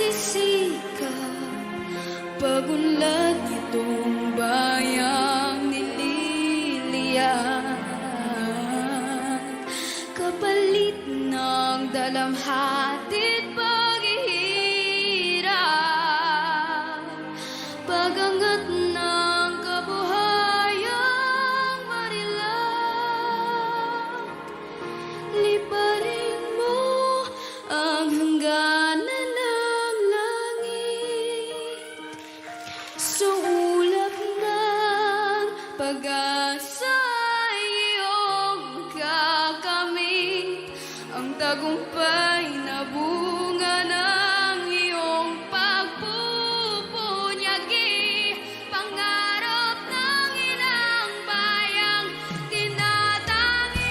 nagsisikap pag-unlad nitong bayang nililiyan, kapalit ng dalamhati't paghihirap, pagangat ng kabuhayang marilang, liparin mo ang hangganan ng langit, suulap ng pag-asa iyong kakamit, ang tagumpay na bunga ng iyong pagpupunyagi, pangarap ng inang bayang tinatangi.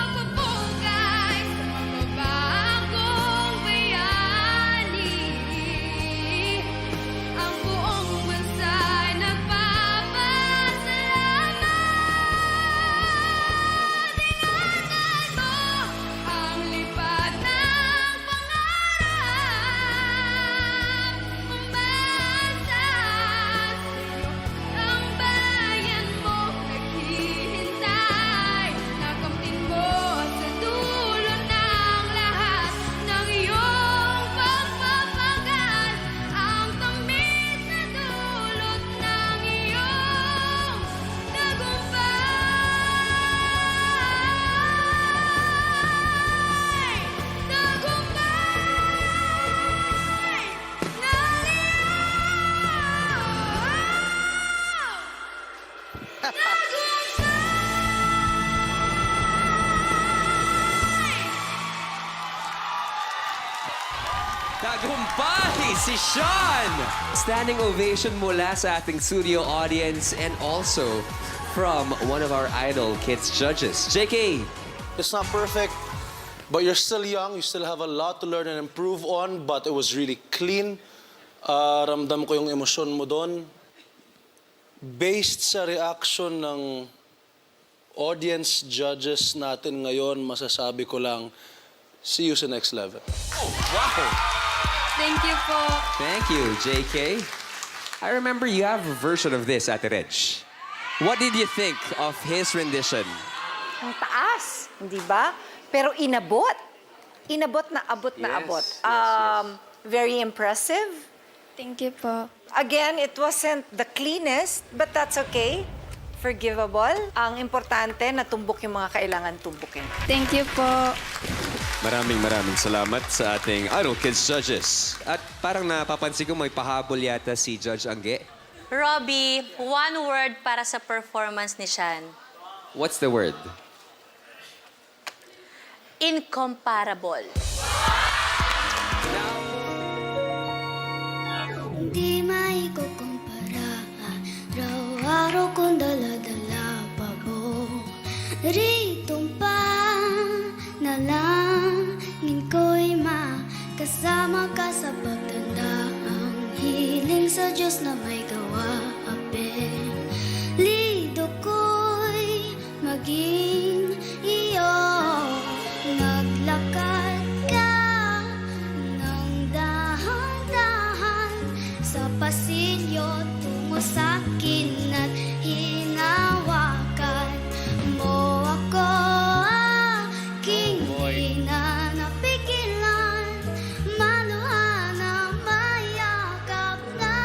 Napupugay sa magbabagong bayani, ang buong bansa'y nagpapasalamat. Ingatan mo ang lipad ng pangarap, umbasa sa'yo ang bayan mo naghihintay, nakamtin mo sa dulo ng lahat ng iyong pagpapagal, ang tamis na dulot ng iyong Tagumpay si Sean! Standing ovation mula sa ating studio audience and also from one of our Idol Kids judges. JK, It's not perfect, but you're still young. You still have a lot to learn and improve on, but it was really clean. Ramdam ko yung emosyon mo doon. Based sa reaction ng audience judges natin ngayon, masasabi ko lang, see you sa next level. oh, wow! Thank you po. Thank you, JK. I remember you have a version of this, Ate Reg. What did you think of his rendition? Ang taas, hindi ba? Pero inabot. Inabot na abot na Yes, abot. yes. Very impressive. Thank you po. Again, it wasn't the cleanest, but that's okay. Forgivable. Ang importante, natumbok yung mga kailangan tumbukin. Thank you po. Maraming salamat sa ating Idol Kids judges. At parang napapansin ko may pahabol yata si Judge Angge. Robbie, one word para sa performance ni Sean. What's the word? Incomparable. Di maikukumpara, araw-araw kong dala-dala pa mo. Ritong panalangin ko'y makasama ka sa pagtanda. Ang hiling sa Diyos na may kawaapin. Lido ko'y maging iyo. Naglakad ka ng dahan-dahan sa pasilyo tungo sa'kin at hinawakan mo ako, aking di na napigilan, maluhan na mayakap na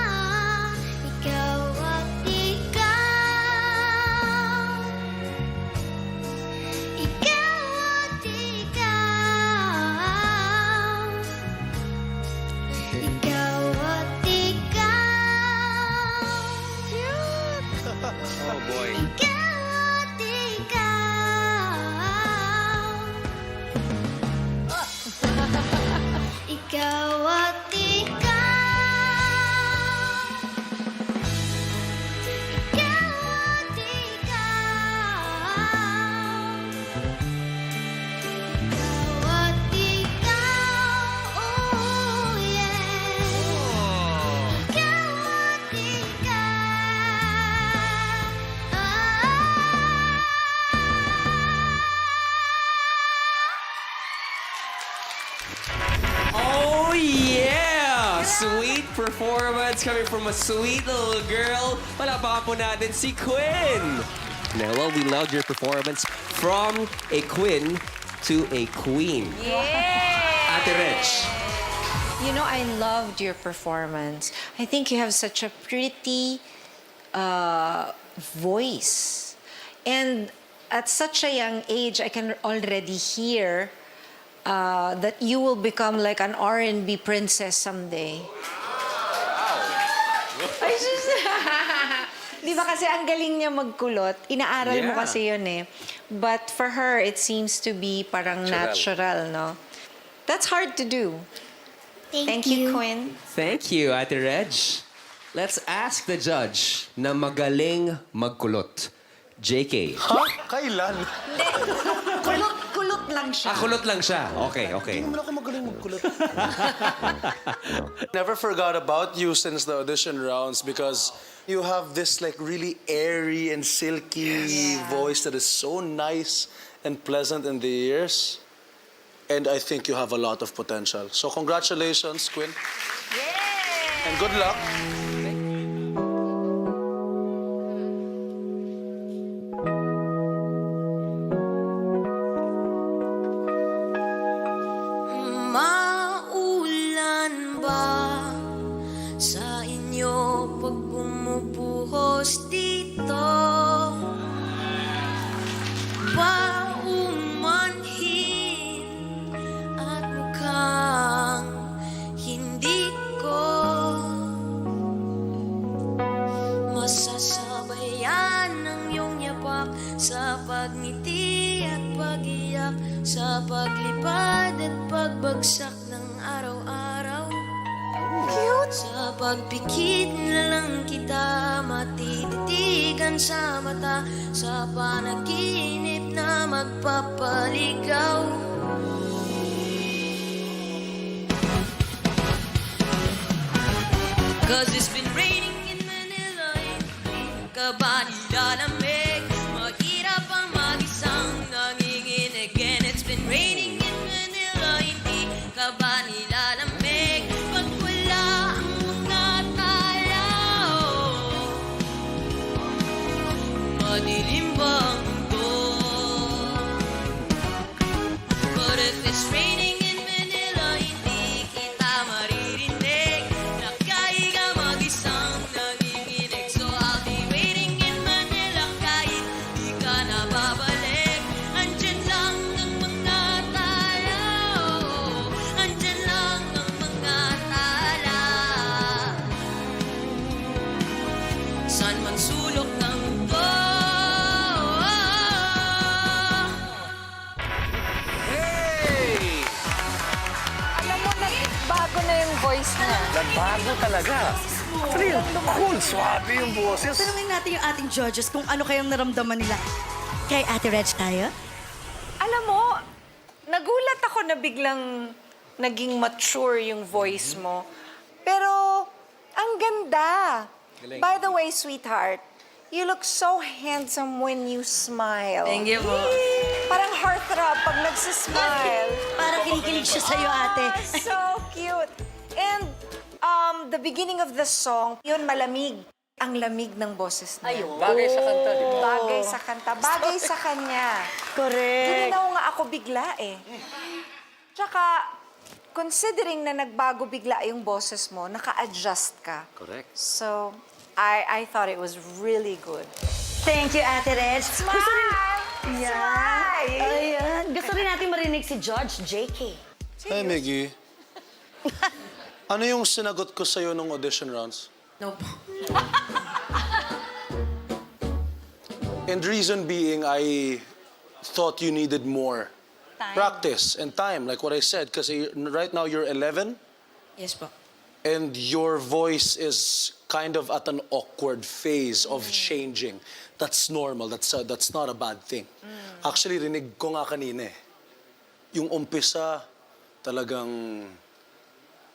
ikaw at ikaw. Ikaw at ikaw. Ikaw at ikaw. Oh boy. Ikaw at ikaw. Ikaw at ikaw. Ikaw at ikaw. Ikaw at ikaw. Oh yeah. Ikaw at ikaw. Oh, yeah! Sweet performance coming from a sweet little girl. Palapakan po natin si Quinn. Nella, we loved your performance from a Quinn to a queen. Yeah! Ate Reg. You know, I loved your performance. I think you have such a pretty voice. And at such a young age, I can already hear that you will become like an R&B princess someday. Ay, sus! Di ba kasi ang galing niya magkulot? Inaaral mo Yeah. kasi yun eh. But for her, it seems to be parang natural, no? That's hard to do. Thank you, Quinn. Thank you, Ate Reg. Let's ask the judge na magaling magkulot. JK. Ha? Kailan? Kulot lang siya. Kulot lang siya. Okay, okay. Hindi naman ako magaling magkulot. Never forgot about you since the audition rounds because you have this like really airy and silky voice that is so nice and pleasant in the ears. And I think you have a lot of potential. So congratulations, Quinn. And good luck. Maulan ba sa inyo pag bumubuhos dito? Paumanhin at mukhang hindi ko masasabayan ang iyong yapak sa pagngiti at pag-iyak, sa paglipad at pagbagsak ng araw-araw. Sa pagpikit na lang kita matititigan sa mata, sa panaginip na magpapaligaw. Cause it's been raining in Manila, hindi ka ba nilalamig? Mahirap ang mag-isang nanginginig. And it's been raining in Manila, hindi ka ba nilalamig? Pag wala ang mga tao, madilim ba ang mundo? But if it's raining in Manila, hindi kita maririnig. Nakahiga mag-isang nanginginig. So I'll be waiting in Manila kahit di ka na babalik. Andyan lang ang mga tala, andyan lang ang mga tala. Saan man sulok ng mundo. Hey! Alam mo, bago na yung voice niya. Nagbago talaga. Actually, cool, swabe yung boses. Tanungin natin yung ating judges kung ano kayang naramdaman nila. Kay Ate Reg tayo? Alam mo, nagulat ako na biglang naging mature yung voice mo. Pero, ang ganda. By the way, sweetheart, you look so handsome when you smile. Thank you po. Parang heartthrob pag nagsismile. Parang kinikilig siya sa'yo, ate. So cute. And the beginning of the song, yun malamig. Ang lamig ng boses niya. Bagay sa kanta, di ba? Bagay sa kanta. Bagay sa kanya. Correct. Ginaw nga ako bigla eh. Tsaka, considering na nagbago bigla yung boses mo, naka-adjust ka. Correct. So, I thought it was really good. Thank you, Ate Reg. Smile! Smile! Ayan. Gusto rin natin marinig si Judge JK. Hi, Miggy. Ano yung sinagot ko sa'yo nung audition rounds? No po. And reason being, I thought you needed more practice and time, like what I said. Kasi right now you're 11, Yes po. and your voice is kind of at an awkward phase of changing. That's normal. That's not a bad thing. Actually, rinig ko nga kanina eh. Yung umpisa, talagang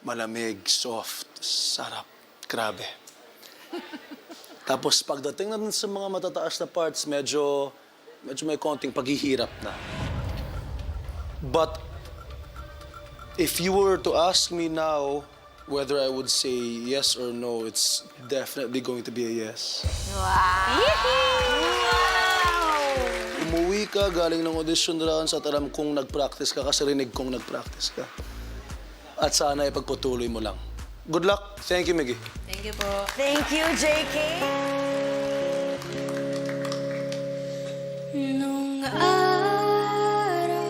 malamig, soft, sarap, grabe. Tapos pagdating na dun sa mga matataas na parts, medyo may konting paghihirap na. But if you were to ask me now whether I would say yes or no, it's definitely going to be a yes. Umuwi ka, galing ng audition rounds at alam kong nag-practice ka kasi rinig kong nag-practice ka. At sana ipagpatuloy mo lang. Good luck. Thank you, Miggy. Thank you po. Thank you, JK. Nung araw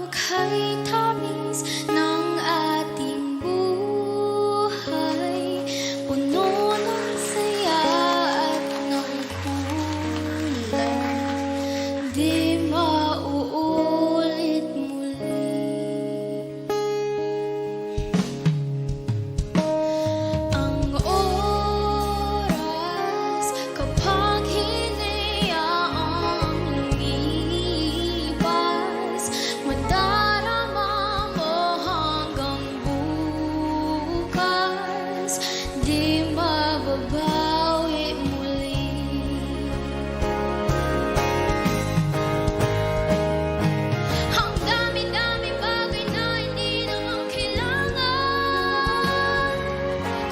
kay tamis ng ating buhay, puno ng saya at ng kulay, di mauulit muli. Ang oras kapag hinayaang lumipas, madarama mo hanggang bukas, di mababawi muli. Ang dami-dami bagay na hindi naman kailangan.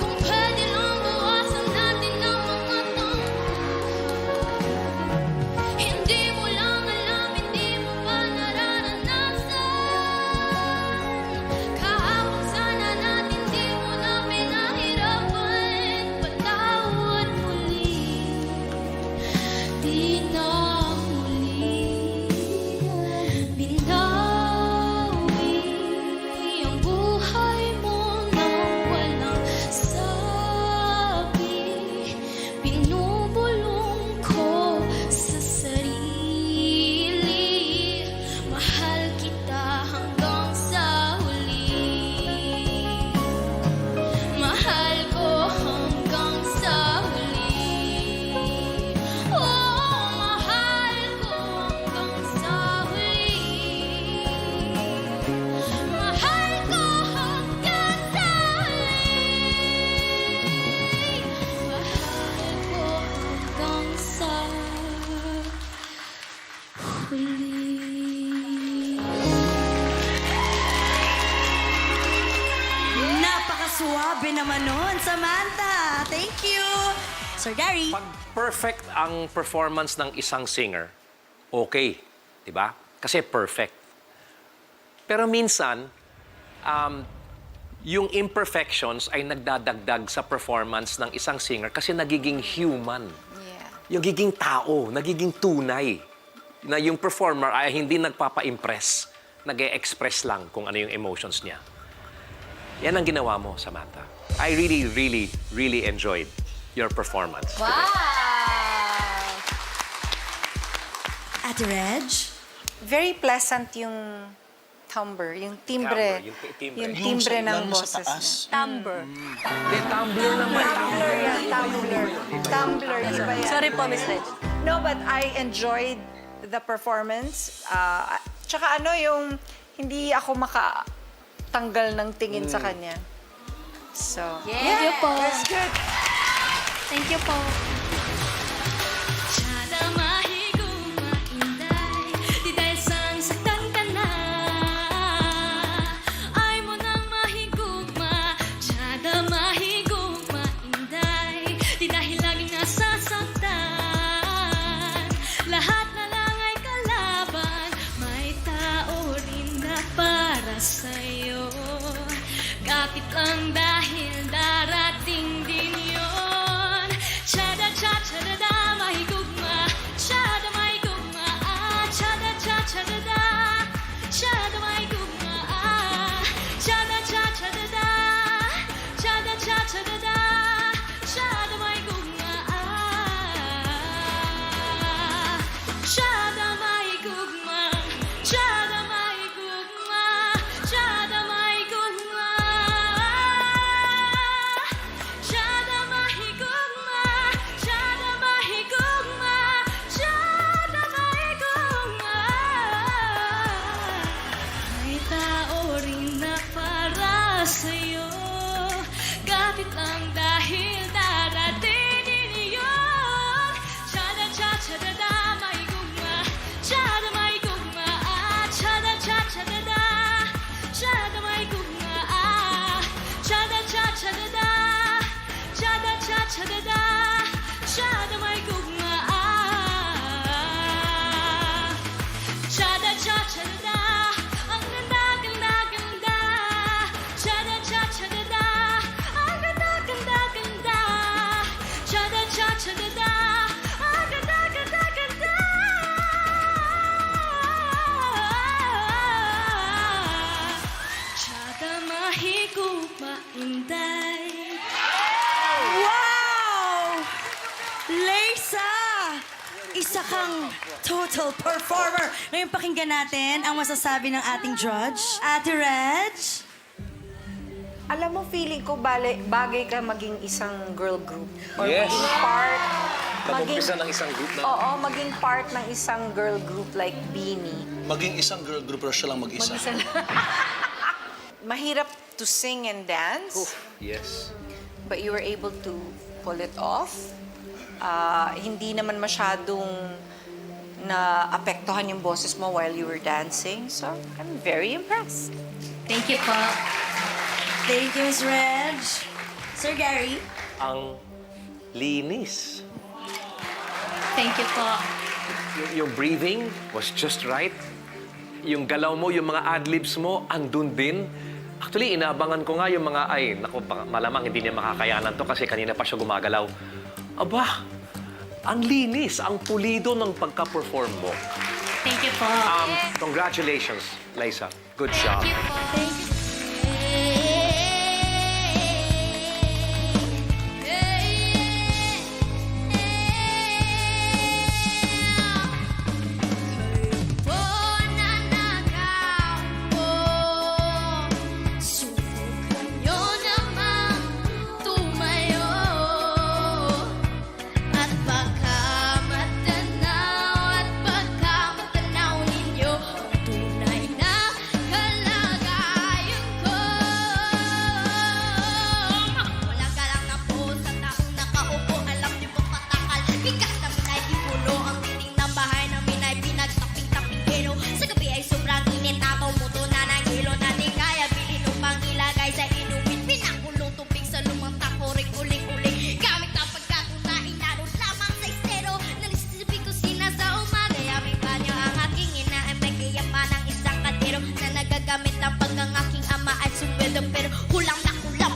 Kung pwede lang bawasan natin ang mga hindi mo lang alam, hindi mo pa nararanasan. Kahapon sana natin di mo na pinahirapan. Patawad muli, di na muli binawi ang buhay mo nang walang sabi. Binubulong ko sa sarili, mahal kita hanggang sa huli. Mahal ko hanggang sa huli. Oh, mahal ko hanggang sa huli. Mahal ko hanggang sa huli. Mahal ko hanggang sa huli. Napakasuwabe naman nun, Samantha. Thank you. Sir Gary. Pag perfect ang performance ng isang singer, okay, di ba? Kasi perfect. Pero minsan, yung imperfections ay nagdadagdag sa performance ng isang singer kasi nagiging human. Yung nagiging tao, nagiging tunay. Na yung performer ay hindi nagpapa-impress, nag-e-express lang kung ano yung emotions niya. Yan ang ginawa mo, Samantha. I really, really, really enjoyed your performance. Ate Reg. Very pleasant yung timbre, yung timbre. Timbre, yung timbre. Yung timbre ng boses niya. Timbre. Tumbler naman. Tumbler yan, tumbler. Tumbler, di ba yan? Sorry po, Miss Reg. No, but I enjoyed the performance. Tsaka ano yung hindi ako makatanggal ng tingin sa kanya. So, Thank you po. that's good. Thank you po. Masyada mahigugma, inday, di dahil sang saktan ka na. Ay mo nang mahigugma, masyada mahigugma, inday, di dahil laging nasasaktan. Lahat na lang ay kalaban, may tao rin na para sa'yo. Kapit lang dahil darating din yon. Chada cha chada da mahigugma, chada mahigugma, chada cha chada da, chada mahigugma, chada cha chada da, chada cha chada da, chada mahigugma, chada mahigugma, chada mahigugma, chada mahigugma. mahigop mainday. Wow! Lisa! Isa kang total performer. Ngayon pakinggan natin ang masasabi ng ating judge. Ate Reg? Alam mo, feeling ko bagay ka maging isang girl group. Or Yes. maging part. Mag-umpisa ng isang group na. Oo, maging part ng isang girl group like Beanie. Maging isang girl group pero siya lang mag-isa. Mahirap to sing and dance, Yes. but you were able to pull it off. Hindi naman masyadong naapektuhan yung boses mo while you were dancing. So, I'm very impressed. Thank you po. Thank you, Miss Reg. Sir Gary? Ang linis. Thank you po. Yung breathing was just right. Yung galaw mo, yung mga adlibs mo, andun din. Actually, inaabangan ko nga yung mga, naku, malamang hindi niya makakayanan to kasi kanina pa siya gumagalaw. Aba, ang linis, ang pulido ng pagka-perform mo. Thank you po. Congratulations, Liza. Good job. Thank you po. Thank you. pero kulang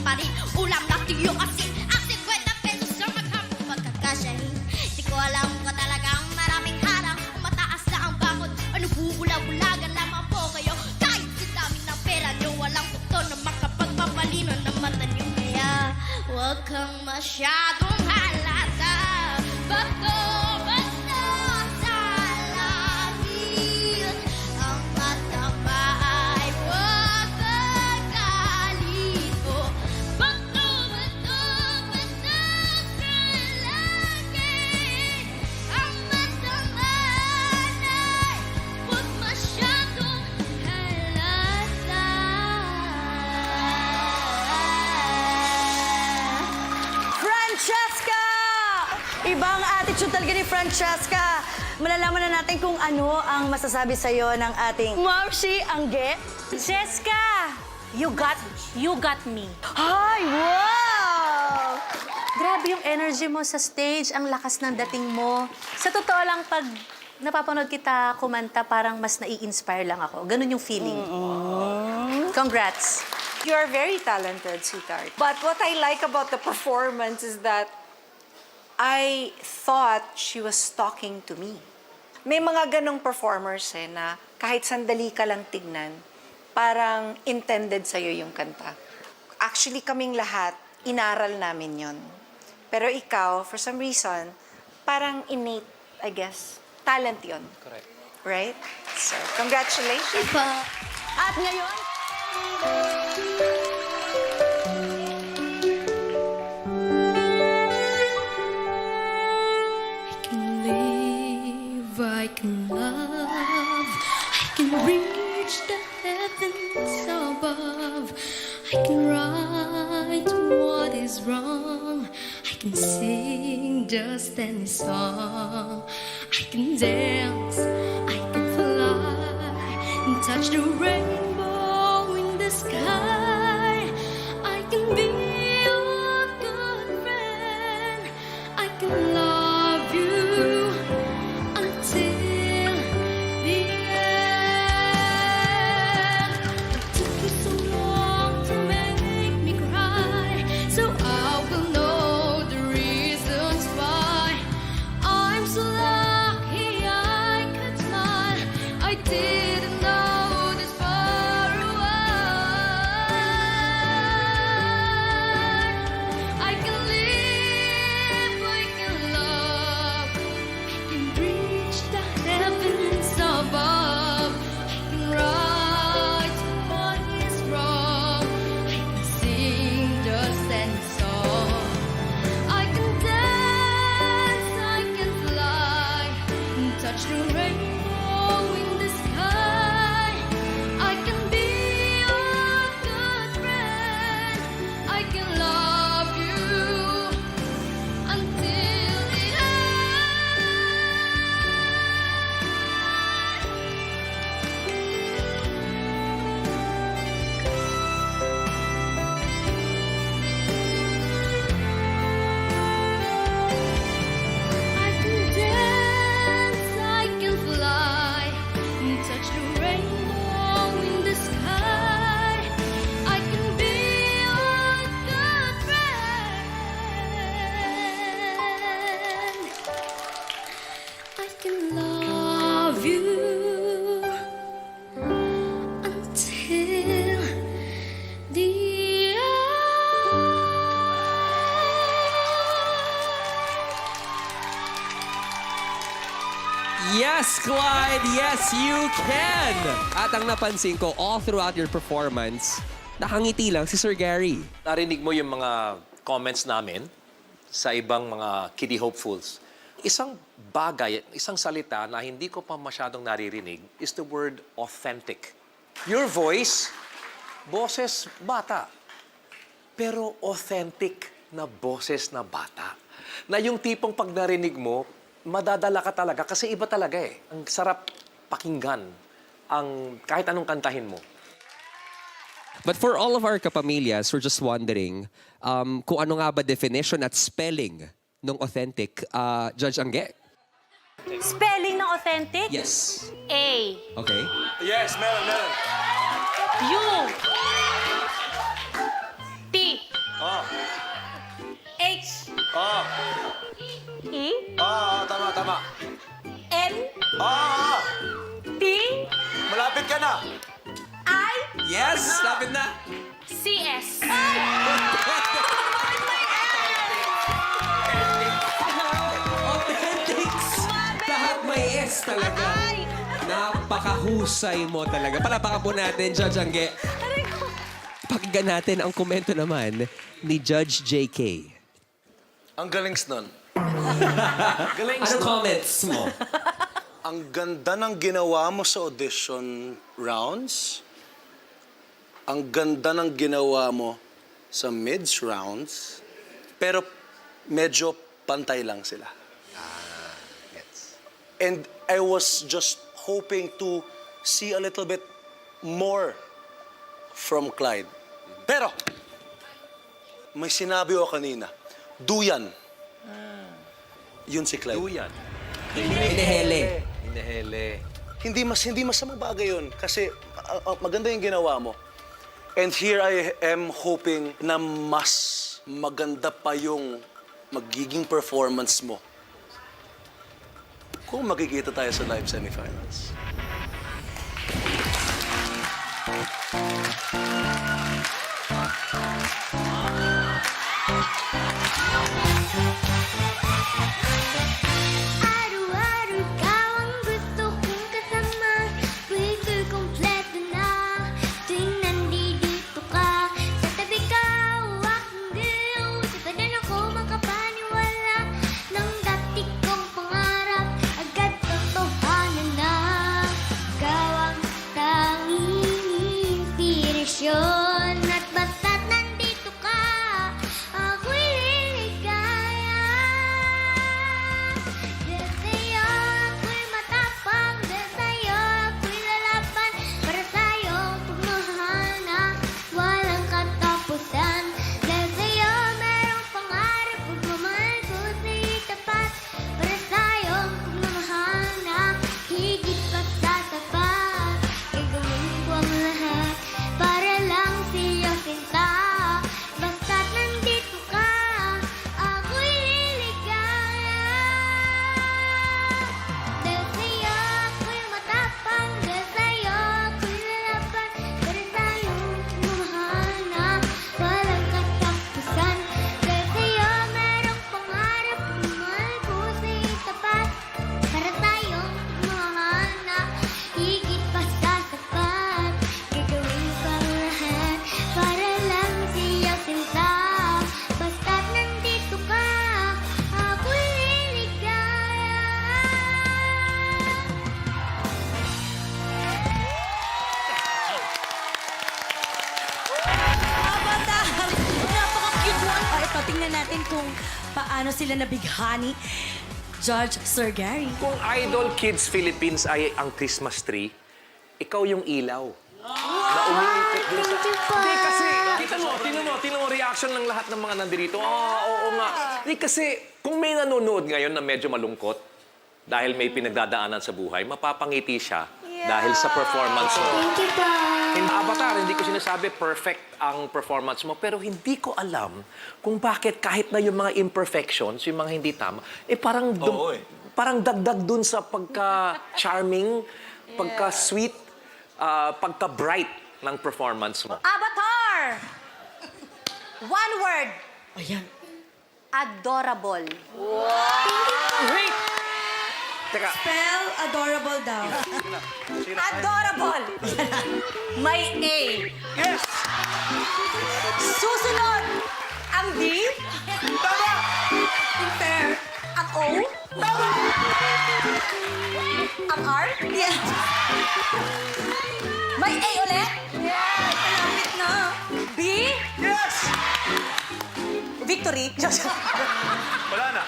pa rin. Ulam na tiyo asin. Ang 50 pesos sa maghapong pagkakasyahin. Di ko alam ka talagang maraming harang. Mataas na ang bakod. Ano bubulag-bulagan lamang po kayo. Kahit sa dami ng pera nyo, walang doktor na makapagpapalino ng mata nyo. Kaya huwag kang masyadong halata. Bato sa langit. Ang mata pa ay huwag gagalito. Bato sa langit. Ang mata man ay huwag masyadong halata. Francesca! Ibang attitude talaga ni Francesca. Malalaman na natin kung ano ang masasabi sa'yo ng ating Marcy Angge. Jessica, you got me. Hi! Wow! Grabe yung energy mo sa stage, ang lakas ng dating mo. Sa totoo lang, pag napapanood kita kumanta, parang mas nai-inspire lang ako. Ganun yung feeling. Congrats. You are very talented, sweetheart. But what I like about the performance is that I thought she was talking to me. May mga ganong performers na kahit sandali ka lang tignan, parang intended sa'yo yung kanta. Actually, kaming lahat, inaral namin yon. Pero ikaw, for some reason, parang innate, I guess. Talent yon. Correct. Right? So, congratulations. At ngayon, I can love, I can reach the heavens above, I can right what is wrong, I can sing just any song, I can dance, I can fly, and touch the rainbow in the sky, I can be your good friend, I can love you until the end. It took you so long to make me cry, so I will know the reasons why. I'm so lucky I could smile. I didn't know this butterfly. Yes, Clyde! Yes, you can! At ang napansin ko, all throughout your performance, nakangiti lang si Sir Gary. Narinig mo yung mga comments namin sa ibang mga kiddie hopefuls. Isang bagay, isang salita na hindi ko pa masyadong naririnig is the word authentic. Your voice, boses bata. Pero authentic na boses na bata. Na yung tipong pag narinig mo, madadala ka talaga kasi iba talaga eh. Ang sarap pakinggan ang kahit anong kantahin mo. But for all of our kapamilyas, we're just wondering kung ano nga ba definition at spelling ng authentic. Judge Angge? Spelling ng authentic? Yes. A. Okay. Yes, meron. U. T. H. E. Tama. N. T. Malapit ka na. I. Yes! Lapit na! C-S. Authentics! Lahat may S talaga. Napakahusay mo talaga. Palapakan po natin, Judge Angge. Pakinggan natin ang komento naman ni Judge JK. Ang galing nun. Anong comments mo? Ang ganda ng ginawa mo sa audition rounds. Ang ganda ng ginawa mo sa mids rounds. Pero medyo pantay lang sila. And I was just hoping to see a little bit more from Clyde. Pero, may sinabi ko kanina, duyan. Yun si Clyde. Duyan. Inihele. Inehele. Hindi masamang bagay yun kasi maganda yung ginawa mo. And here I am hoping na mas maganda pa yung magiging performance mo kung magkikita tayo sa live semifinals. Araw-araw ikaw ang gusto kong kasama. Tuwing kompleto na, tuwing nandito ka. Sa tabi ka, aking diyaw. Sa tanan ako makapaniwala ng dati kong pangarap. Agad totohanan na. Ikaw ang tanging inspirasyon. At basta't nandito ka, ako'y liligaya. Dahil sa'yo ako'y matapang, dahil sa'yo ako'y lalaban, para sa'yo pagmahal na walang katapusan. Dahil sa'yo merong pangarap, pagmamahal ko sa'yo'y tapat, para sa'yo pagmamahal na higit pa sa tapat. Gagawin ko ang lahat para lang sa'yo sinta. Basta't nandito ka, ako'y liligaya. Dahil sa'yo ako'y matapang, dahil sa'yo ako'y lalaban, para sa'yo pagmamahal na walang katapusan. Dahil sa'yo merong pangarap, pagmamahal ko sa'yo'y tapat, para sa'yo pagmamahal na higit pa sa tapat. Gagawin ko ang lahat para lang sa'yo sinta. Basta't nandito ka, ako'y liligaya. Napaka-cute mo. O, ito, tingnan natin kung paano sila nabighani. Judge Sir Gary. Kung Idol Kids Philippines ay ang Christmas tree, ikaw yung ilaw. Na umiikot din sa... Hindi kasi, tingnan mo reaction ng lahat ng mga nandito. Oo nga. Hindi kasi, kung may nanonood ngayon na medyo malungkot, dahil may pinagdadaanan sa buhay, mapapangiti siya dahil sa performance mo. Thank you po. Avatar, hindi ko sinasabi perfect ang performance mo, pero hindi ko alam kung bakit kahit na yung mga imperfections, yung mga hindi tama, parang, parang dagdag dun sa pagka-charming, pagka-sweet, pagka-bright ng performance mo. Avatar! One word. Ayan. Adorable. Wait! Teka. Spell adorable daw. Adorable! May A. Yes! Susunod, ang D. Tama! Fair. Ang O. Ang R. Yeah. May A ulit. Malapit na. B. Yes! Victory. Wala na.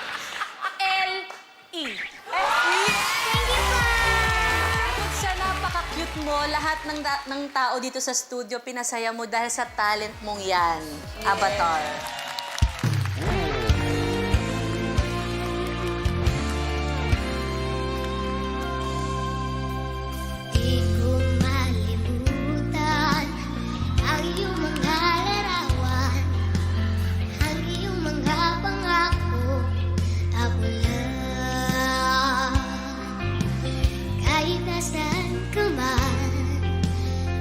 L. E. Sa napaka-cute mo, lahat ng tao dito sa studio, pinasaya mo dahil sa talent mong yan, Avatar. Di ko malimutan ang iyong mga larawan, ang iyong mga pangako. Ako lang, kahit nasaan ka man,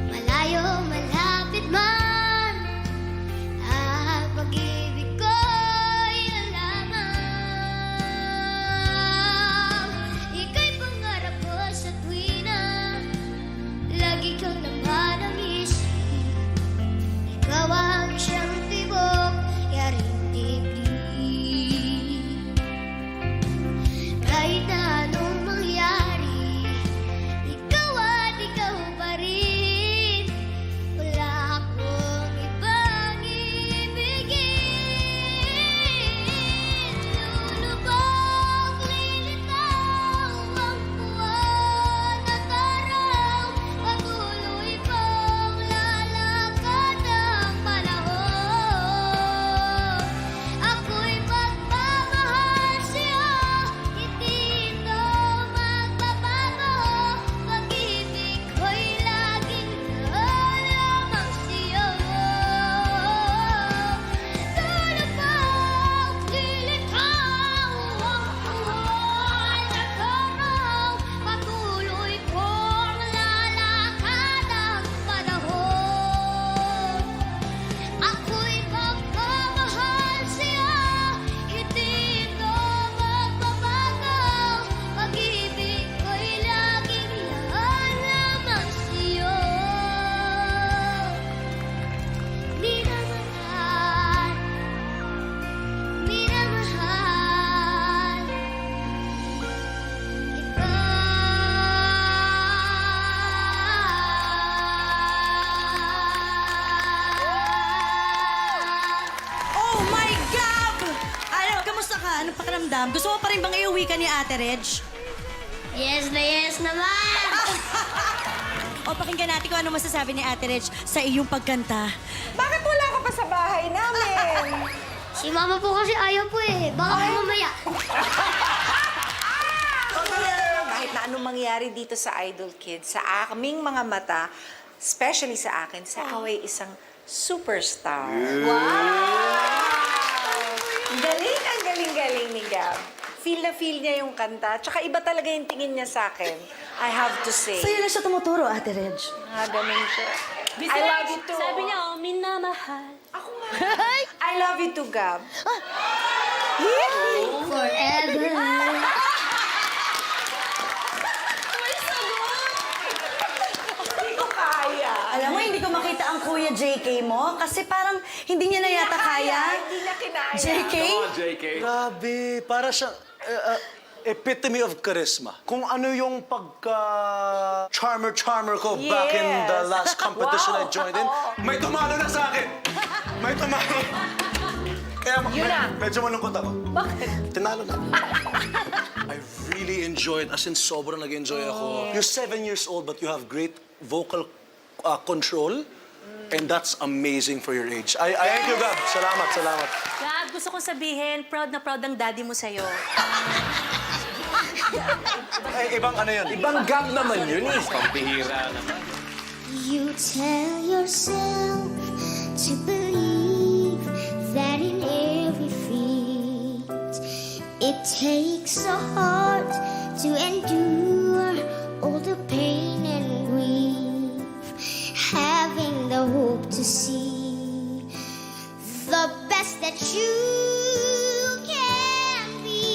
malayo, malapit man, at pag-ibig ko'y alamang. Ika'y pangarap ko sa tuwina, lagi kang naman ang isip. Ikaw ang siyang tibok, yaring dibdib. Kahit na anong mangyari, ikaw at ikaw pa rin. Wala akong ibang ibigin. Lulubog, lilitaw ang buwan at araw. Patuloy pang lalakad ang panahon. Ako'y magmamahal sa'yo, hindi ito magbabago. Pag-ibig ko'y laging lamang sa'yo. Lulubog, lilitaw ang buwan at araw. Patuloy pang lalakad ang panahon. Ako'y magmamahal sa'yo, hindi ito magbabago. Pag-ibig ko'y laging lamang sa'yo. Minamahal, minamahal ikaw. Oh my God! Ano, kamusta ka? Anong pakiramdam? Gusto mo pa rin bang iuwi ka ni Ate Reg? Yes na yes naman! O pakinggan natin kung ano masasabi ni Ate Reg sa iyong pagkanta. Bakit wala ka pa sa bahay namin? Si Mama po kasi ayaw po eh. Baka mamaya. Kahit na anong mangyari dito sa Idol Kids, sa aming mga mata, especially sa akin, sa ikaw ay isang superstar. Ang galing ni Gab. Feel na feel niya yung kanta. Tsaka iba talaga yung tingin niya sa akin. I have to say. Sa'yo lang siya tumuturo, Ate Reg. Ganun siya. I love you too. Sabi niya, oh, minamahal. Ako nga. I love you too, Gab. Forever. Hindi ko kaya. Alam mo, hindi ko makita ang Kuya JK mo kasi parang hindi niya na yata kaya. Hindi niya kinaya. JK? Grabe, para siyang epitome of charisma. Kung ano yung pagka-charmer ko back in the last competition I joined in, may tumalo na sa akin. May tumalo. Kaya medyo malungkot ako. Bakit? Tinalo na. I really enjoyed, as in sobrang nag-enjoy ako. You're 7 years old but you have great vocal control. And that's amazing for your age. I thank you, Gab. Salamat. Gab, gusto kong sabihin, proud na proud ang daddy mo sa'yo. Ibang ano yun? Ibang Gab naman yun eh. Pampihira naman. You tell yourself to believe that in every feat it takes a heart to endure all the pain and grief, having the hope to see the best that you can be.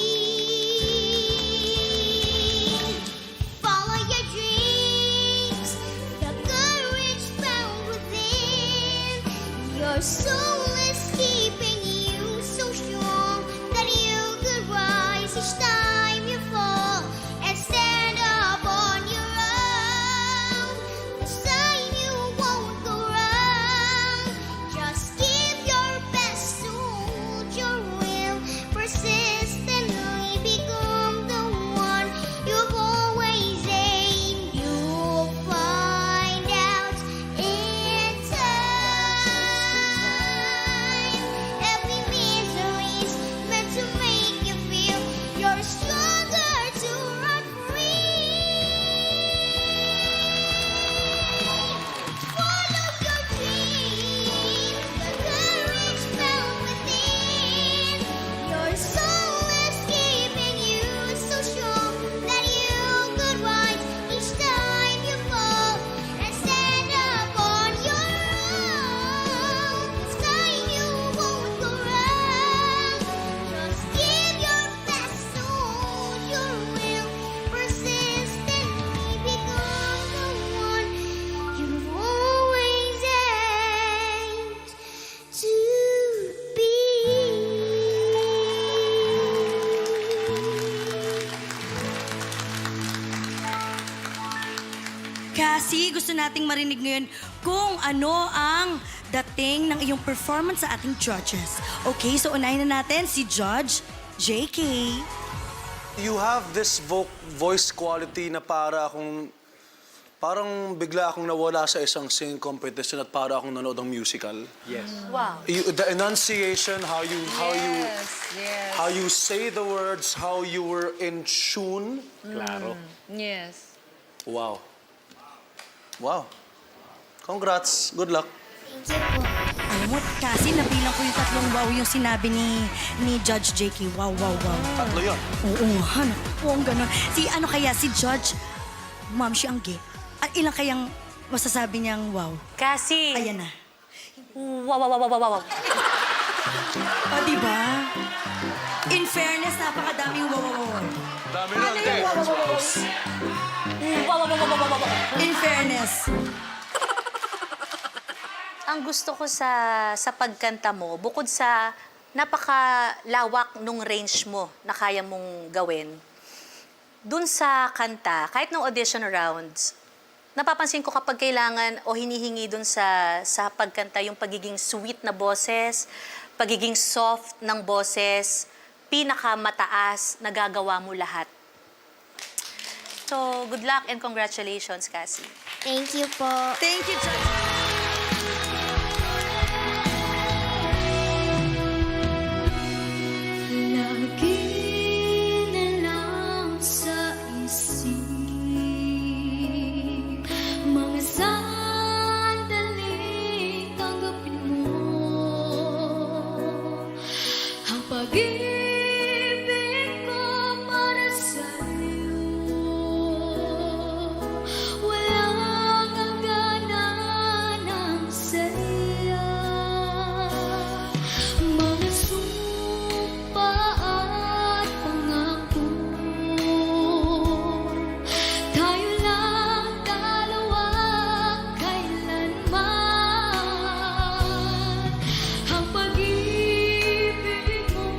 soul is keeping you so strong that you could rise each time you fall and stand up on your own. This time you won't go wrong. Just give your best, hold your will, persistently become the one you've always aimed. You'll find out in time. Every misery's meant to make you feel you're stronger to run free. Follow your dreams, the courage felt within. Your soul is keeping you so strong that you could rise each time you fall and stand up on your own. This time you won't go wrong. Just give your best, hold your will, persistently become the one you've always aimed to be. Kasi gusto nating marinig ngayon kung ano ang dating ng iyong performance sa ating judges. Okay, so unahin na natin si Judge JK. You have this voice quality na parang bigla akong nawala sa isang singing competition at para akong nanood ng musical. Yes. Wow. The enunciation, how you say the words, how you were in tune. Klaro. Yes. Wow. Wow. Congrats. Good luck. Thank you po. Alam mo, kasi nabilang ko yung tatlong wow yung sinabi ni Judge JK. Wow, wow, wow. Tatlo yun. Oo, ano? Oo, ganun. Si Judge Ma'am Angge, ilang kayang masasabi niyang wow? Kasi... Ayan na. Wow, wow, wow, wow, wow. O, diba? In fairness, napakadaming wow, wow, wow. Dami nun, te. Wow, wow, wow, wow, wow, wow. In fairness. Ang gusto ko sa pagkanta mo, bukod sa napakalawak nung range mo na kaya mong gawin, dun sa kanta, kahit nung audition rounds, napapansin ko kapag kailangan o hinihingi dun sa pagkanta yung pagiging sweet na boses, pagiging soft ng boses, pinakamataas, nagagawa mo lahat. So, good luck and congratulations, Cassie. Thank you po. Thank you, Judge. Lagi na lang sa isip mga sandaling tanggapin mo ang pag-ibig ko para sa'yo. Walang hangganan ang saya. Mga sumpa at pangako, tayo lang dalawa kailanman. Ang pag-ibig mo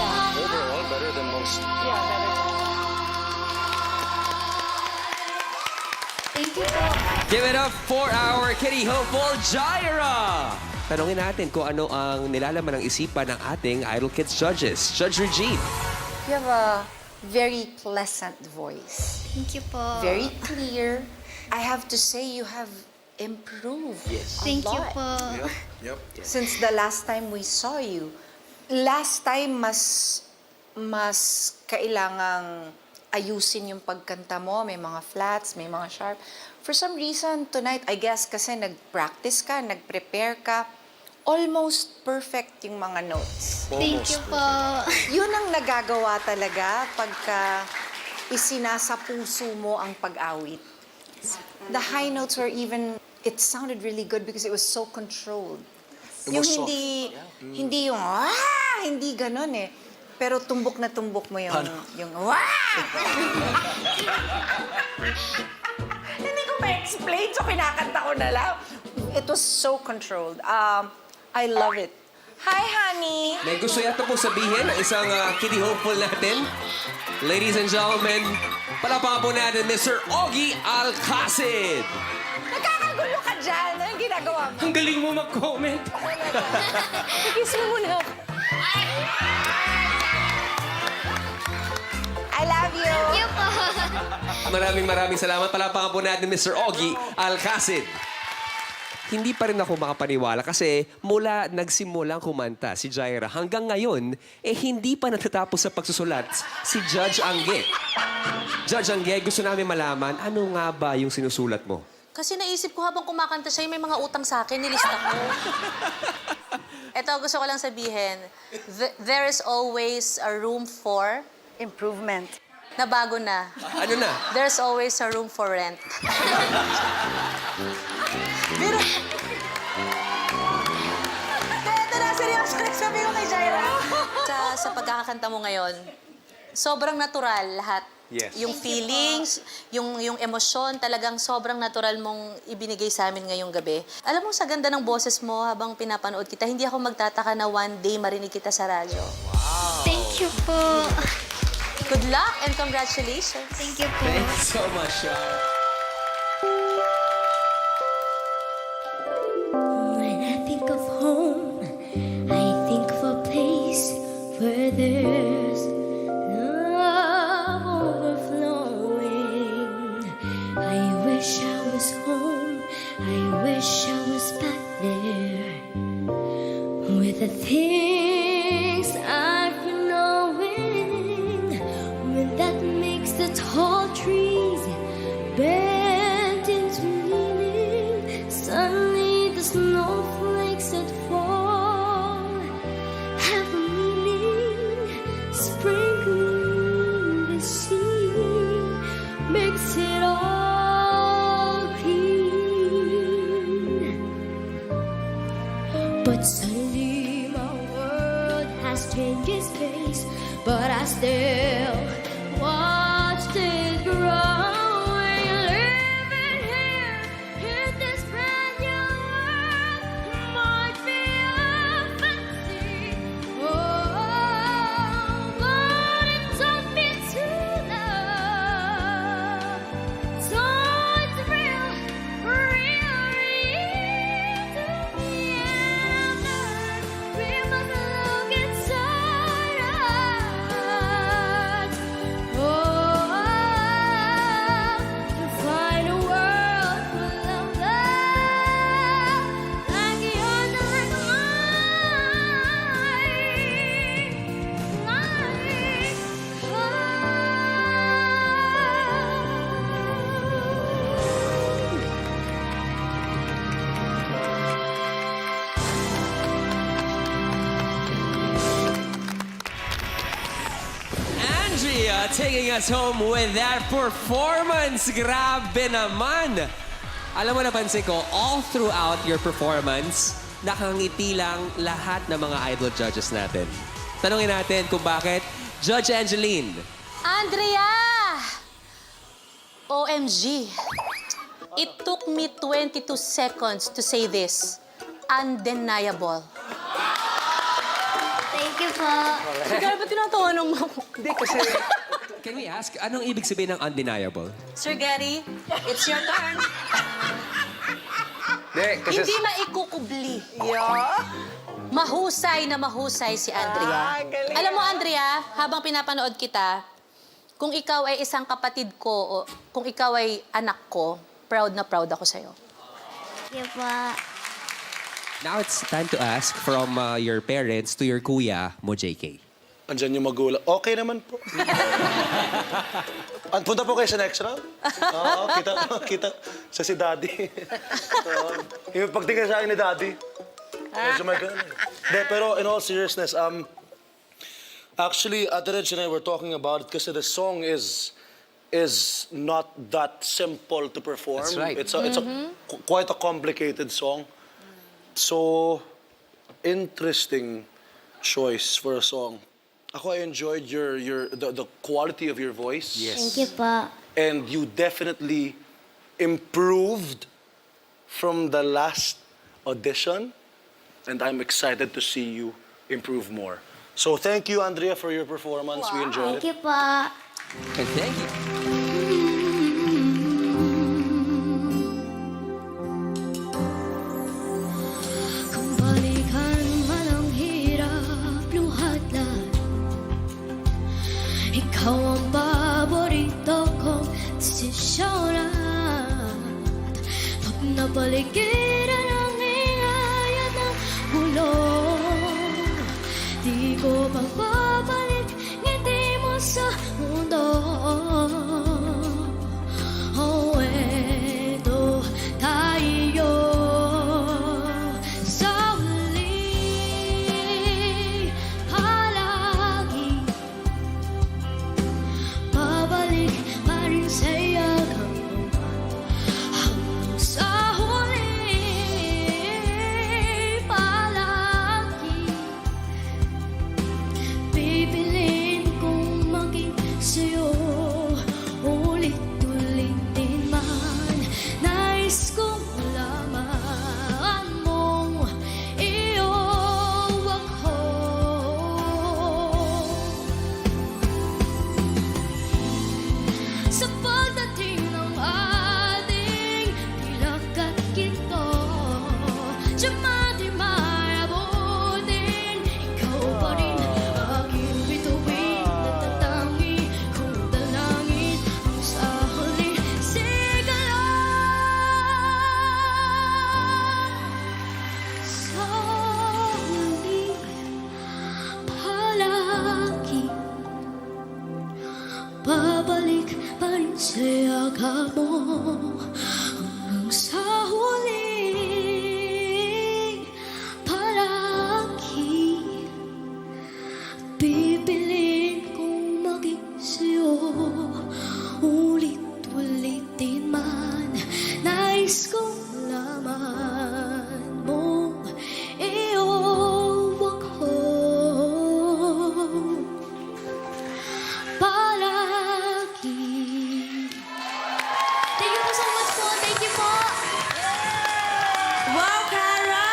Yeah. Overall, better than most. Yeah, better. Thank you po. Give it up for our Kitty Hopeful, Jaira! Tanungin natin kung ano ang nilalaman ng isipan ng ating Idol Kids judges. Judge Regine. You have a very pleasant voice. Thank you po. Very clear. I have to say you have improved a Thank you lot po. since the last time we saw you. Last time, mas kailangang ayusin yung pagkanta mo. May mga flats, may mga sharp. For some reason, tonight, I guess, kasi nag-practice ka, nag-prepare ka, almost perfect yung mga notes. Thank you po. Yun ang nagagawa talaga pagka isinasa puso mo ang pag-awit. The high notes were even, it sounded really good because it was so controlled. It was Yung soft. hindi yung, hindi ganon eh. Pero tumbok na tumbok mo yung, Hindi ko ma-explain, so kinakanta ko na lang. It was so controlled. I love it. Hi, honey! May gusto yata po sabihin ng isang Kitty Hopeful natin. Ladies and gentlemen, palapakan po natin Mr. Ogie Alcacid. Nagkakagulo ka dyan. Ano yung ginagawa mo? Ang galing mo mag-comment. Kiss mo muna ako. I love you. Thank you po. Maraming salamat. Palapakan po natin Mr. Ogie Alcacid. Hindi pa rin ako makapaniwala kasi mula nagsimulang kumanta si Jaira hanggang ngayon, hindi pa natatapos sa pagsusulat si Judge Angge. Judge Angge, gusto namin malaman, ano nga ba yung sinusulat mo? Kasi naisip ko habang kumakanta siya, may mga utang sa akin, nilista ko. Ito, gusto ko lang sabihin, there is always a room for Improvement. na bago na. Ano na? There's always a room for rent. Pero... Ito na, seryoso na sabi ko kay Jaira. Sa pagkakakanta mo ngayon, sobrang natural lahat. Yes. Yung feelings, yung emosyon, talagang sobrang natural mong ibinigay sa amin ngayong gabi. Alam mo, sa ganda ng boses mo habang pinapanood kita, hindi ako magtataka na one day marinig kita sa radyo. Thank you po. Good luck and congratulations. Thank you po. Thank you so much, When I think of home, I think of a place where there's love overflowing. I wish I was home. I wish I was back there with the things I've been knowing. When that makes the tall trees bend into meaning. Suddenly the snowflakes that fall have a meaning. Sprinkling the sea makes it all clean. But suddenly my world has changed its face, but I still watched it grow. Living here in this brand new world might be a fantasy. Oh, but it taught me to love. So it's real, real, real to me. And we must look inside us. Oh, to find a world full of love, like yours and like Andrea taking us home with that performance. Grabe naman! Alam mo, napansin ko, all throughout your performance, nakangiti lang lahat ng mga idol judges natin. Tanungin natin kung bakit. Judge Angeline. Andrea! OMG. It took me 22 seconds to say this. Undeniable. Thank you po. Kaya ba tinatanong mo ako? Hindi, kasi... Can we ask, anong ibig sabihin ng undeniable? Sir Gary, it's your turn. Hindi, kasi... Hindi maikukubli. Yeah. Mahusay na mahusay si Andrea. galing. Alam mo, Andrea, habang pinapanood kita, kung ikaw ay isang kapatid ko, o kung ikaw ay anak ko, proud na proud ako sa'yo. Thank you po. Now it's time to ask from your parents to your kuya mo, JK. Andyan yung magulang. Okay naman po. Punta po kayo sa next round? Oo, kita sa si Daddy. Yung pagtingin sa akin ni Daddy. Medyo may ganun. Hindi, pero in all seriousness, actually, Ate Reg and I were talking about it kasi the song is not that simple to perform. That's right. It's quite a complicated song. So, interesting choice for a song. Ako, I enjoyed the quality of your voice. Thank you po. And you definitely improved from the last audition. And I'm excited to see you improve more. So thank you, Andrea, for your performance. We enjoyed Thank it. you po. And thank you. Kung balikan man ang hirap, luhat lahat. Ikaw ang paborito kong desisyon at pag napaligiran ang ingay at ng bulong, di ko magbabalik ngiti mo sa mundo. Oh, eto tayo sa huli palagi. Babalik pa rin sa yagang mo hanggang sa huli palagi. Pipiliin kong maging sa'yo ulit-ulit din man. Nais kong malaman mong iyong ako. Sa pagdating ng ating pilak at ginto, Diamante may abutin. Ikaw pa rin aking bituin, natatangi kong dalangin ang sa huli sigala. Sa huli palagi babalik pa rin sa yakap mo hanggang sa huli palagi. Pipiliin kong maging sa'yo ulit-ulit din man. Nais kong malaman mong iyong ako palagi. Thank you po so much po. Thank you po. Wow, Cara!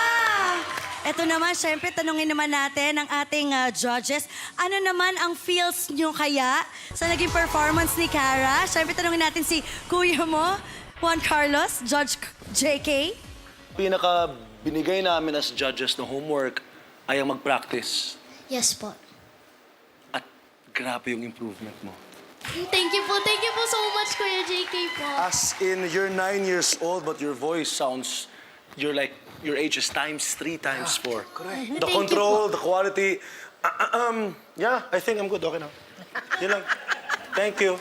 Ito naman, syempre, tanungin naman natin ang ating judges. Ano naman ang feels nyo kaya sa naging performance ni Cara? Syempre, tanungin natin si kuya mo, Juan Carlos, Judge JK. Pinaka binigay namin as judges na homework ay ang mag-practice. Yes po. At grabe yung improvement mo. Thank you po. Thank you po so much, Kuya JK po. As in, you're 9 years old, but your voice sounds, you're like, your age is times 3, times 4. Correct. The Thank you control, the quality. Yeah, I think I'm good. Okay na. Yun lang. Thank you.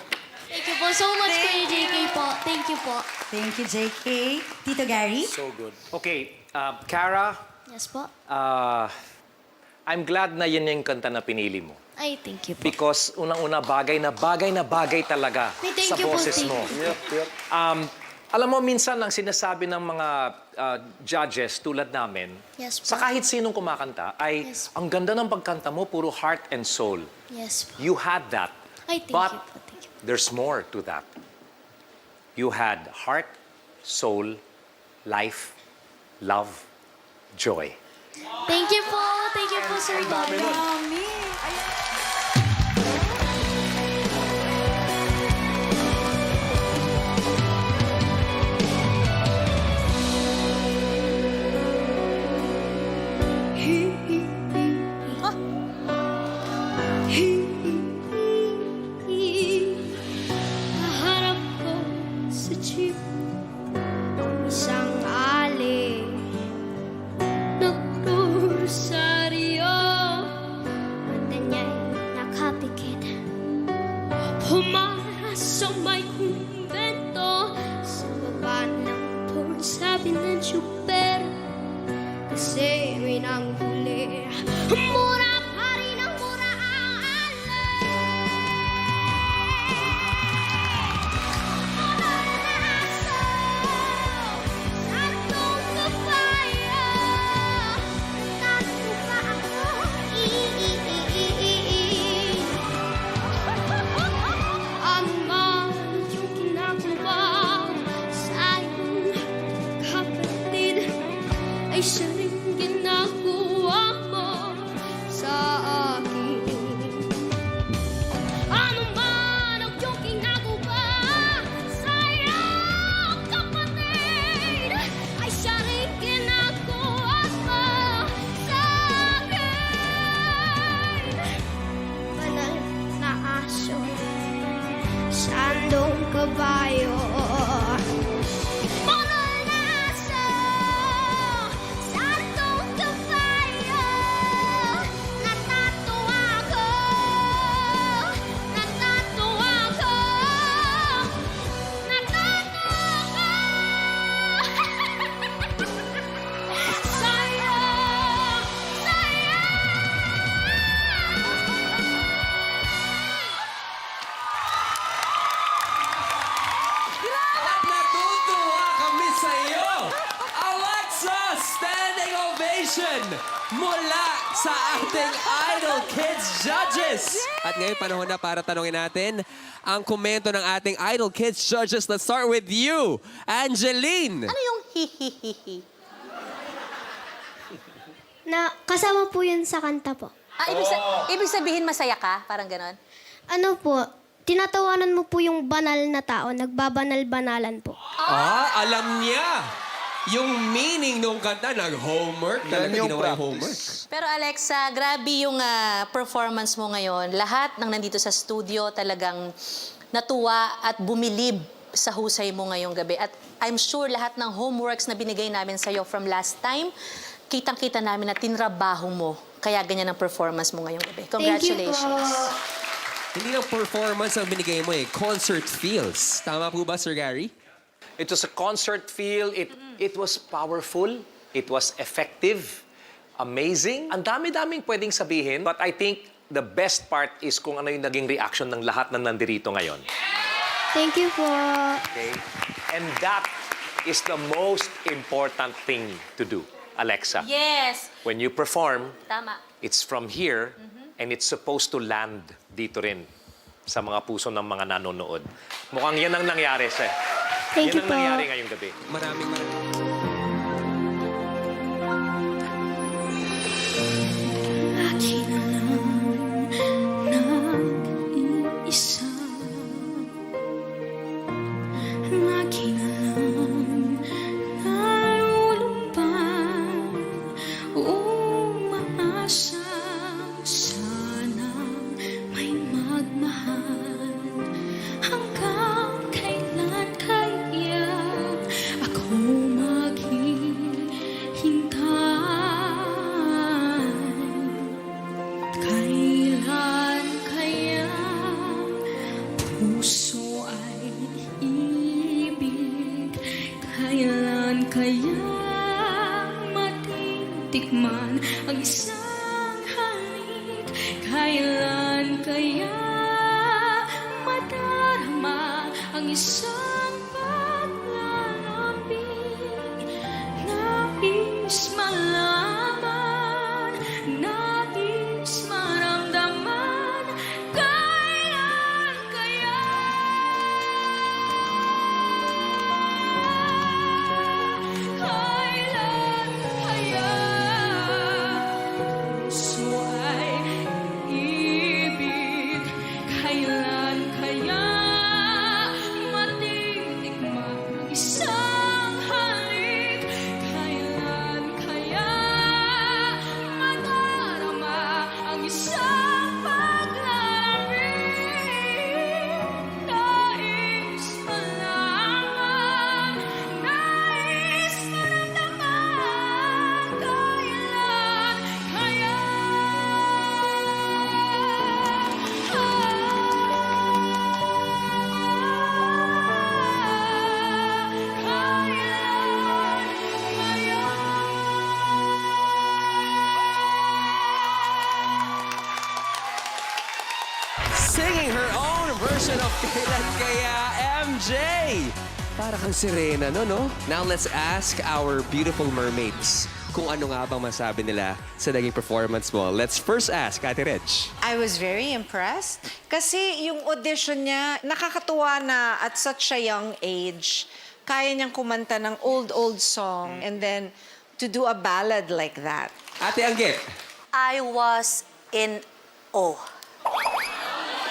Thank you po so much, Kuya JK po. Thank you po. Thank you, JK. Tito Gary? So good. Okay, Cara, Yes po. I'm glad na yun yung kanta na pinili mo. Ay, thank you po. Because unang-una, bagay na bagay talaga Ay, thank sa you po, boses thank mo. you. Yep. Alam mo, minsan ang sinasabi ng mga judges tulad namin, Yes po. sa kahit sinong kumakanta, ay Yes. ang ganda ng pagkanta mo, puro heart and soul. Yes po. You had that. Ay, thank But you po. Thank you. there's more to that. You had heart, soul, life, love, joy. Thank you po, Sir Dami nun. Mami. Naharap ko sa jeep isang ali nagdurusaryo mata niya'y nakapikit humaras sa may kumbento sa baba ng porn sabi ng super kasi may nanghuli mura pa rin ang mura ang alay ay siya rin ginagawa mo sa akin. Ano man ang iyong ginagawa sa iyong kapatid, ay siya rin ginagawa mo sa akin. Banal na aso, sandong kabayo. At natutuwa kami sa iyo! Alexa, standing ovation mula sa ating Idol Kids Judges! At ngayon, panahon na para tanungin natin ang komento ng ating Idol Kids Judges. Let's start with you, Angeline! Ano yung hihihihi? Na kasama po yun sa kanta po. Ibig sabihin masaya ka? Parang ganon? Ano po, tinatawanan mo po yung banal na tao, nagbabanal-banalan po. Ah, alam niya! Yung meaning nung kanta, nag-homework. Talaga yung ginawa yung homework. practice. Pero Alexa, grabe yung performance mo ngayon. Lahat ng nandito sa studio talagang natuwa at bumilib sa husay mo ngayong gabi. At I'm sure lahat ng homeworks na binigay namin sa'yo from last time, kitang-kita namin na tinrabaho mo. Kaya ganyan ang performance mo ngayong gabi. Congratulations. Thank you po. Hindi lang performance ang binigay mo eh, concert feels. Tama po ba, Sir Gary? It was a concert feel. It was powerful. It was effective. Amazing. Ang dami-daming pwedeng sabihin. But I think the best part is kung ano yung naging reaction ng lahat na nandirito ngayon. Thank you po. Okay? And that is the most important thing to do, Alexa. Yes. When you perform, Tama. it's from here and it's supposed to land dito rin sa mga puso ng mga nanonood. Mukhang yan ang nangyari, sir. Thank you Yan ang po. nangyari ngayong gabi. Maraming Akin na lang nag-iisa. Akin na lang nalulumbang umaasang sanang may magmahal hanggang kailan kaya ako maghihintay. Kailan kaya puso ay ibig? Kailan kaya matitikman ang isang halik? Kailan kaya madarama ang isang paglalambing? Nais malaman, nais maramdaman. Kailan kaya? Kailan kaya? version of Kailan Kaya MJ. Para kang sirena, no? Now let's ask our beautiful mermaids kung ano nga bang masabi nila sa naging performance mo. Let's first ask Ate Reg. I was very impressed. Kasi yung audition niya, nakakatuwa na at such a young age, kaya niyang kumanta ng old song and then to do a ballad like that. Ate Anggit. I was in awe.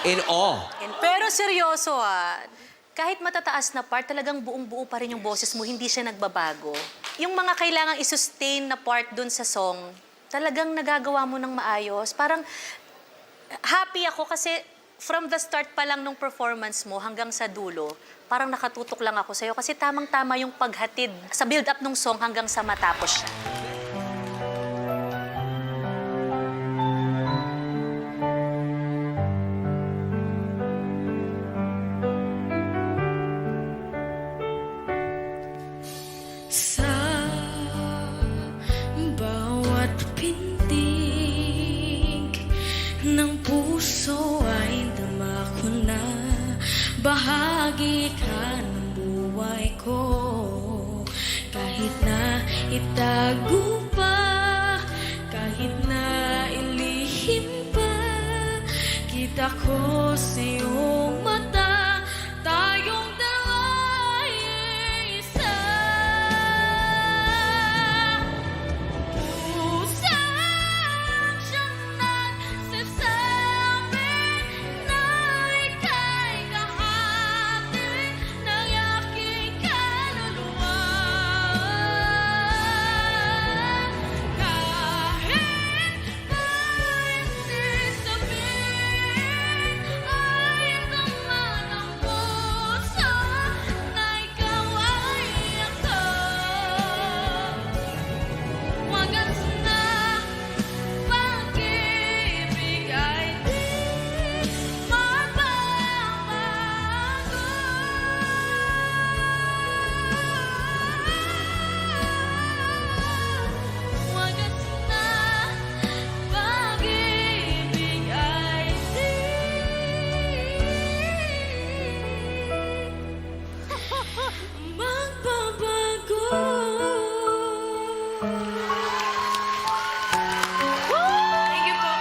In awe. Pero seryoso kahit matataas na part, talagang buong-buo pa rin yung boses mo, hindi siya nagbabago. Yung mga kailangang i-sustain na part dun sa song, talagang nagagawa mo ng maayos. Parang happy ako kasi from the start pa lang nung performance mo hanggang sa dulo, parang nakatutok lang ako sa'yo kasi tamang-tama yung paghatid sa build-up ng song hanggang sa matapos siya. Sa bawat pintig ng puso ay dama ko na bahagi ka ng buhay ko. Kahit na itago pa, kahit na ilihim pa, kita ko sa iyong mata, tayong dalawa ay isa. Pusang siyang nagsasabi na ika'y kahati ng aking kaluluwa. Kahit pa hindi sabihin ay tama ng puso na ikaw ay ako. Wagas na pag-ibig ay di magbabago. Wagas na pag-ibig ay di magbabago. Thank you po.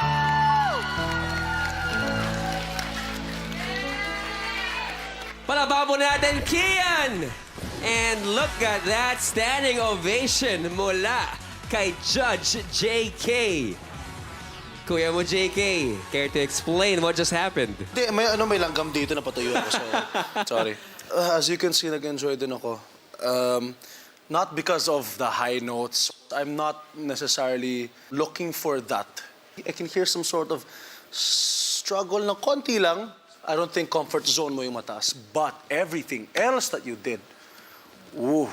Palababo natin, Kian! And look at that standing ovation mula kay Judge JK. Kuya mo, JK, care to explain what just happened? Hindi, may langgam dito na patuyo ako. So, sorry. As you can see, nag-enjoy din ako. Not because of the high notes. I'm not necessarily looking for that. I can hear some sort of struggle na konti lang. I don't think comfort zone mo yung mataas. But everything else that you did, ooh,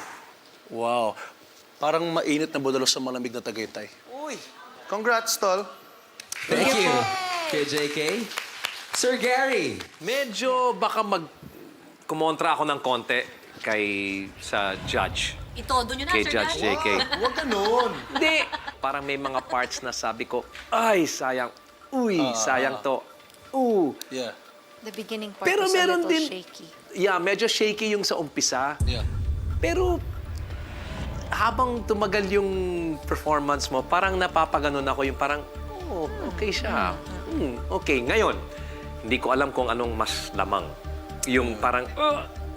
wow. Parang mainit na budalo sa malamig na Tagaytay. Uy! Congrats, Tol. Thank you, Kuya JK. Sir Gary. Medyo baka kumontra ako ng konti sa judge. Itodo nyo na, Kay Sir Judge Gary. JK. Huwag ganun. Hindi. Parang may mga parts na sabi ko, ay, sayang. Uy, sayang to. Ooh. Yeah. The beginning part Pero was a meron little din, shaky. yeah, medyo shaky yung sa umpisa. Yeah. Pero habang tumagal yung performance mo, parang napapaganon ako yung parang, oh, okay siya. Okay, ngayon, hindi ko alam kung anong mas lamang. Yung parang,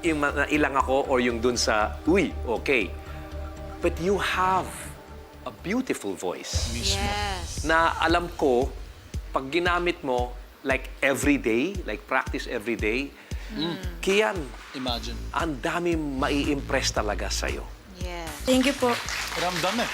yung nailang ako or yung dun sa, uy, okay. But you have a beautiful voice. Yes. Na alam ko, pag ginamit mo, like every day, like practice every day, Kian, Imagine. ang dami mai-impress talaga sa'yo. Yes. Thank you po. Ramdam eh.